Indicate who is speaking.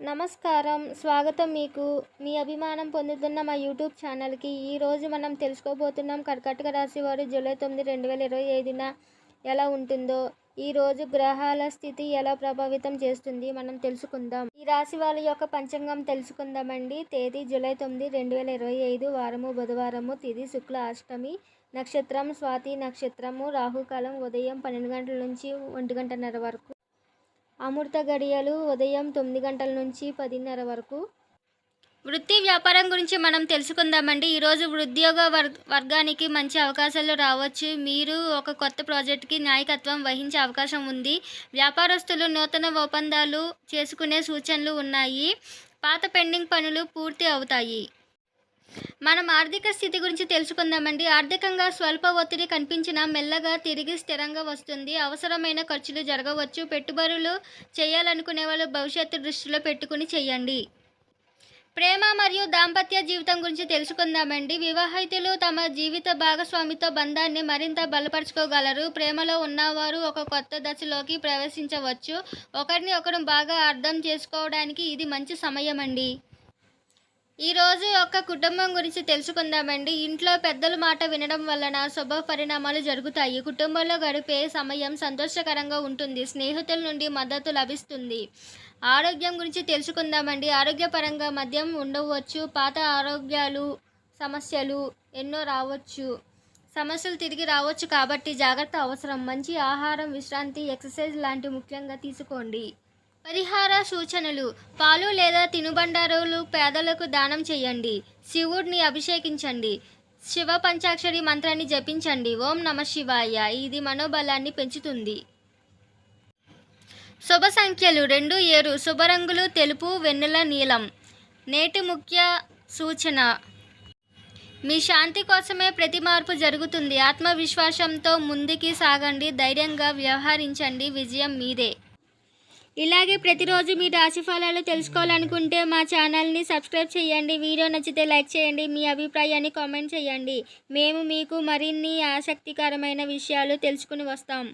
Speaker 1: నమస్కారం. స్వాగతం మీకు. మీ అభిమానం పొందుతున్న మా యూట్యూబ్ ఛానల్‌కి. ఈరోజు మనం తెలుసుకోబోతున్నాం కర్కాటక రాశి వారు జూలై 9, 2025న ఎలా ఉంటుందో, ఈరోజు గ్రహాల స్థితి ఎలా ప్రభావితం చేస్తుంది మనం తెలుసుకుందాం. ఈ రాశి వాళ్ళ యొక్క పంచాంగం తెలుసుకుందామండి. తేదీ జూలై 9, 2025, వారము బుధవారము, తిథి శుక్ల అష్టమి, నక్షత్రం స్వాతి నక్షత్రము, రాహుకాలం ఉదయం 12 గంటల నుంచి 1 గంటన్నర వరకు, అమృత గడియలు ఉదయం 9 గంటల నుంచి 10:30 వరకు. వృత్తి వ్యాపారం గురించి మనం తెలుసుకుందామండి. ఈరోజు ఉద్యోగ వర్గానికి మంచి అవకాశాలు రావచ్చు. మీరు ఒక కొత్త ప్రాజెక్టుకి నాయకత్వం వహించే అవకాశం ఉంది. వ్యాపారస్తులు నూతన ఒప్పందాలు చేసుకునే సూచనలు ఉన్నాయి. పాత పెండింగ్ పనులు పూర్తి అవుతాయి. మనం ఆర్థిక స్థితి గురించి తెలుసుకుందామండి. ఆర్థికంగా స్వల్ప ఒత్తిడి కనిపించినా మెల్లగా తిరిగి స్థిరంగా వస్తుంది. అవసరమైన ఖర్చులు జరగవచ్చు. పెట్టుబడులు చేయాలనుకునే వాళ్ళు భవిష్యత్తు దృష్టిలో పెట్టుకుని చేయండి. ప్రేమ మరియు దాంపత్య జీవితం గురించి తెలుసుకుందామండి. వివాహితులు తమ జీవిత భాగస్వామితో బంధాన్ని మరింత బలపరుచుకోగలరు. ప్రేమలో ఉన్నవారు ఒక కొత్త దశలోకి ప్రవేశించవచ్చు. ఒకరిని ఒకరు బాగా అర్థం చేసుకోవడానికి ఇది మంచి సమయం అండి. ఈరోజు ఒక కుటుంబం గురించి తెలుసుకుందామండి. ఇంట్లో పెద్దల మాట వినడం వలన శుభ పరిణామాలు జరుగుతాయి. కుటుంబంలో గడిపే సమయం సంతోషకరంగా ఉంటుంది. స్నేహితుల నుండి మద్దతు లభిస్తుంది. ఆరోగ్యం గురించి తెలుసుకుందామండి. ఆరోగ్యపరంగా మద్యం ఉండవచ్చు. పాత ఆరోగ్యాలు సమస్యలు ఎన్నో రావచ్చు. సమస్యలు తిరిగి రావచ్చు కాబట్టి జాగ్రత్త అవసరం. మంచి ఆహారం, విశ్రాంతి, ఎక్సర్సైజ్ లాంటివి ముఖ్యంగా తీసుకోండి. పరిహార సూచనలు: పాలు లేదా తినుబండారాలు పేదలకు దానం చేయండి. శివుడిని అభిషేకించండి. శివ పంచాక్షరి మంత్రాన్ని జపించండి. ఓం నమ శివాయ. ఇది మనోబలాన్ని పెంచుతుంది. శుభ సంఖ్యలు 2, 7. శుభ రంగులు తెలుపు, వెన్నెల, నీలం. నేటి ముఖ్య సూచన: మీ శాంతి కోసమే ప్రతి మార్పు జరుగుతుంది. ఆత్మవిశ్వాసంతో ముందుకి సాగండి. ధైర్యంగా వ్యవహరించండి. విజయం మీదే. ఇలాగే ప్రతిరోజు మీ రాశి ఫలాలు తెలుసుకోవాలనుకుంటే మా ఛానల్ని సబ్స్క్రైబ్ చేయండి. వీడియో నచ్చితే లైక్ చేయండి. మీ అభిప్రాయాన్ని కామెంట్ చేయండి. మేము మీకు మరిన్ని ఆసక్తికరమైన విషయాలు తెలుసుకుని వస్తాం.